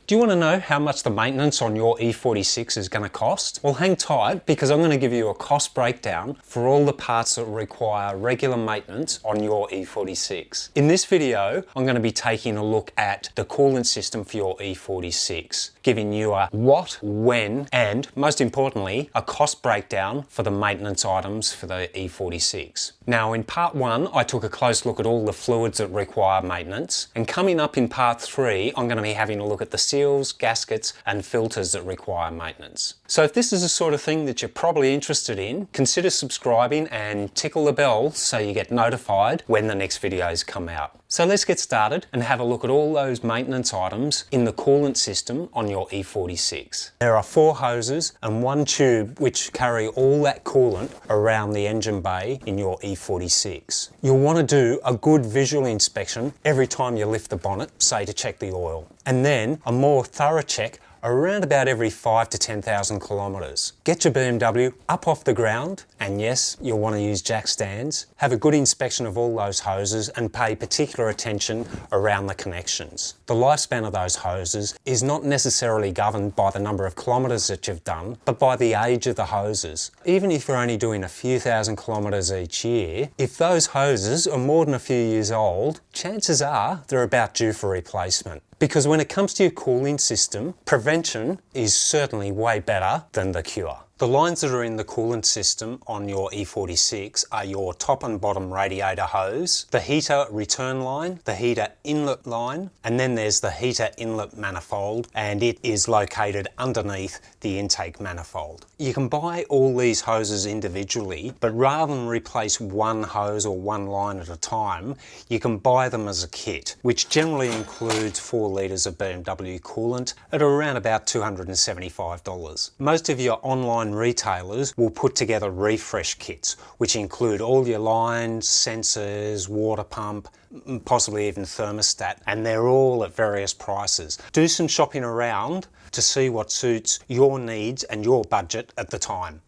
Do you want to know how much the maintenance on your E46 is going to cost? Well, hang tight because I'm going to give you a cost breakdown for all the parts that require regular maintenance on your E46. In this video, I'm going to be taking a look at the coolant system for your E46, giving you a what, when, and most importantly, a cost breakdown for the maintenance items for the E46. Now, in part 1, I took a close look at all the fluids that require maintenance, and coming up in part 3, I'm going to be having a look at the seals, gaskets, and filters that require maintenance. So if this is the sort of thing that you're probably interested in, consider subscribing and tickle the bell so you get notified when the next videos come out. So let's get started and have a look at all those maintenance items in the coolant system on your E46. There are 4 hoses and 1 tube which carry all that coolant around the engine bay in your E46. You'll want to do a good visual inspection every time you lift the bonnet, say to check the oil, and then a more thorough check around about every 5 to 10,000 kilometres. Get your BMW up off the ground, and yes, you'll want to use jack stands. Have a good inspection of all those hoses and pay particular attention around the connections. The lifespan of those hoses is not necessarily governed by the number of kilometres that you've done, but by the age of the hoses. Even if you're only doing a few thousand kilometres each year, if those hoses are more than a few years old, chances are they're about due for replacement. Because when it comes to your cooling system, prevention is certainly way better than the cure. The lines that are in the coolant system on your E46 are your top and bottom radiator hose, the heater return line, the heater inlet line, and then there's the heater inlet manifold, and it is located underneath the intake manifold. You can buy all these hoses individually, but rather than replace one hose or one line at a time, you can buy them as a kit, which generally includes 4 litres of BMW coolant at around about $275. Most of your online retailers will put together refresh kits, which include all your lines, sensors, water pump, possibly even thermostat, and they're all at various prices. Do some shopping around to see what suits your needs and your budget at the time.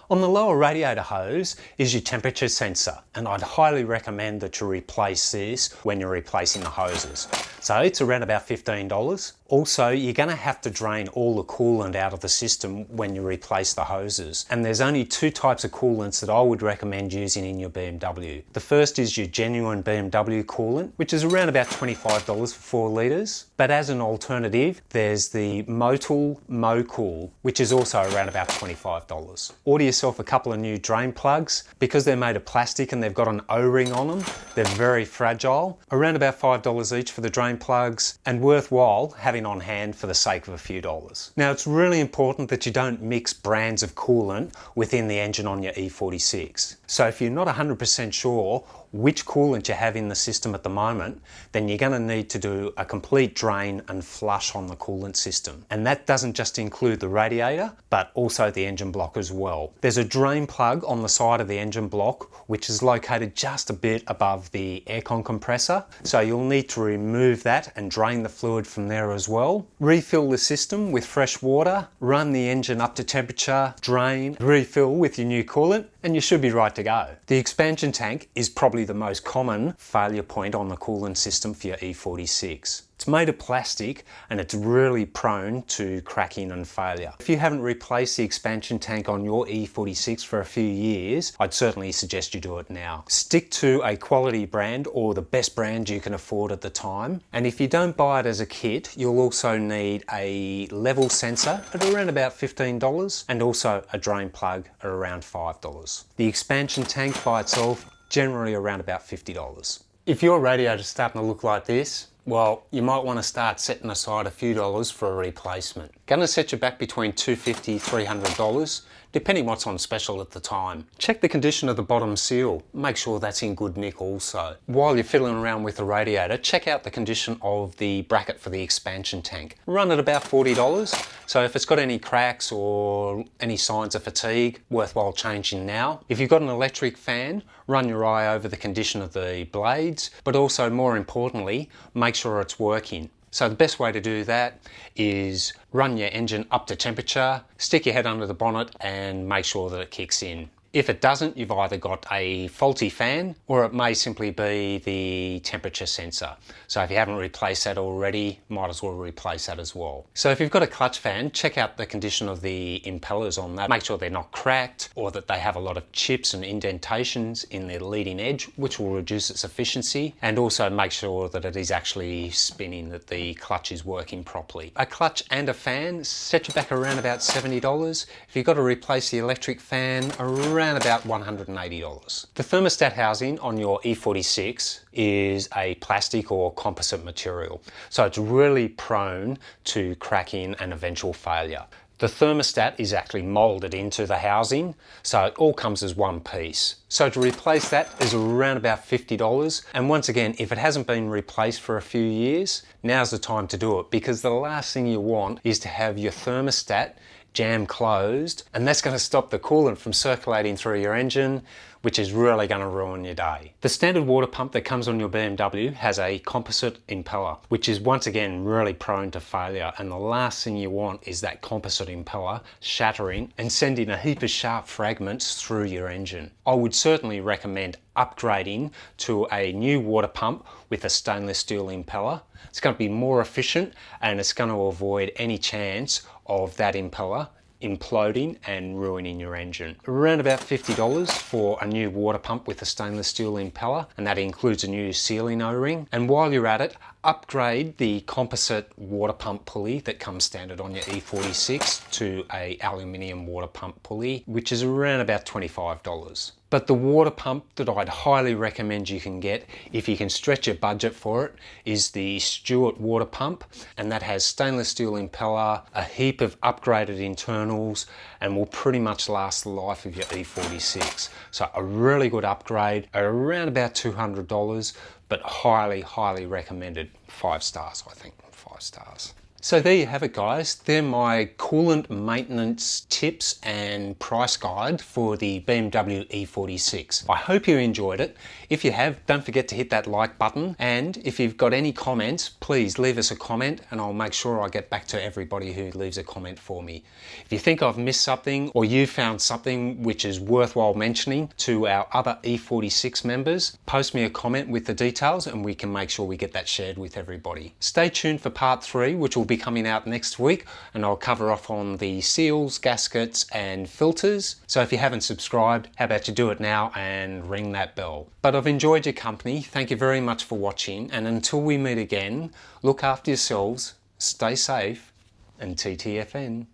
On the lower radiator hose is your temperature sensor, and I'd highly recommend that you replace this when you're replacing the hoses. So it's around about $15. Also, you're going to have to drain all the coolant out of the system when you replace the hoses. And there's only 2 types of coolants that I would recommend using in your BMW. The first is your Genuine BMW Coolant, which is around about $25 for 4 litres. But as an alternative, there's the Motul Mo-Cool, which is also around about $25. Order yourself a couple of new drain plugs. Because they're made of plastic and they've got an O-ring on them, they're very fragile. Around about $5 each for the drain plugs, and worthwhile having on hand for the sake of a few dollars. Now, it's really important that you don't mix brands of coolant within the engine on your E46. So if you're not 100% sure which coolant you have in the system at the moment, then you're going to need to do a complete drain and flush on the coolant system. And that doesn't just include the radiator, but also the engine block as well. There's a drain plug on the side of the engine block, which is located just a bit above the aircon compressor. So you'll need to remove that and drain the fluid from there as well. Refill the system with fresh water, run the engine up to temperature, drain, refill with your new coolant, and you should be right to go. The expansion tank is probably the most common failure point on the coolant system for your E46. It's made of plastic and it's really prone to cracking and failure. If you haven't replaced the expansion tank on your E46 for a few years, I'd certainly suggest you do it now. Stick to a quality brand or the best brand you can afford at the time. And if you don't buy it as a kit, you'll also need a level sensor at around about $15 and also a drain plug at around $5. The expansion tank by itself, generally around about $50. If your radiator's starting to look like this, well, you might want to start setting aside a few dollars for a replacement. Gonna set you back between $250, $300, depending what's on special at the time. Check the condition of the bottom seal. Make sure that's in good nick also. While you're fiddling around with the radiator, check out the condition of the bracket for the expansion tank. Run at about $40, so if it's got any cracks or any signs of fatigue, worthwhile changing now. If you've got an electric fan, run your eye over the condition of the blades, but also more importantly, make sure it's working. So the best way to do that is run your engine up to temperature, stick your head under the bonnet and make sure that it kicks in. If it doesn't, you've either got a faulty fan or it may simply be the temperature sensor. So if you haven't replaced that already, might as well replace that as well. So if you've got a clutch fan, check out the condition of the impellers on that. Make sure they're not cracked or that they have a lot of chips and indentations in their leading edge, which will reduce its efficiency. And also make sure that it is actually spinning, that the clutch is working properly. A clutch and a fan set you back around about $70. If you've got to replace the electric fan, around about $180. The thermostat housing on your E46 is a plastic or composite material, so it's really prone to cracking and eventual failure. The thermostat is actually moulded into the housing, so it all comes as one piece. So to replace that is around about $50. And once again, if it hasn't been replaced for a few years, now's the time to do it, because the last thing you want is to have your thermostat jam closed, and that's going to stop the coolant from circulating through your engine, which is really going to ruin your day. The standard water pump that comes on your BMW has a composite impeller, which is once again really prone to failure, and the last thing you want is that composite impeller shattering and sending a heap of sharp fragments through your engine. I would certainly recommend upgrading to a new water pump with a stainless steel impeller. It's going to be more efficient and it's going to avoid any chance of that impeller imploding and ruining your engine. Around about $50 for a new water pump with a stainless steel impeller, and that includes a new sealing O-ring. And while you're at it, upgrade the composite water pump pulley that comes standard on your E46 to a aluminium water pump pulley, which is around about $25. But the water pump that I'd highly recommend you can get, if you can stretch your budget for it, is the Stewart water pump, and that has stainless steel impeller, a heap of upgraded internals, and will pretty much last the life of your E46. So a really good upgrade at around about $200, but highly recommended. 5 stars, I think, 5 stars. So there you have it, guys. They're my coolant maintenance tips and price guide for the BMW E46. I hope you enjoyed it. If you have, don't forget to hit that like button. And if you've got any comments, please leave us a comment and I'll make sure I get back to everybody who leaves a comment for me. If you think I've missed something or you found something which is worthwhile mentioning to our other E46 members, post me a comment with the details and we can make sure we get that shared with everybody. Stay tuned for part 3, which will be coming out next week, and I'll cover off on the seals, gaskets and filters. So if you haven't subscribed, how about you do it now and ring that bell. But I've enjoyed your company. Thank you very much for watching, and until we meet again, look after yourselves, stay safe, and TTFN.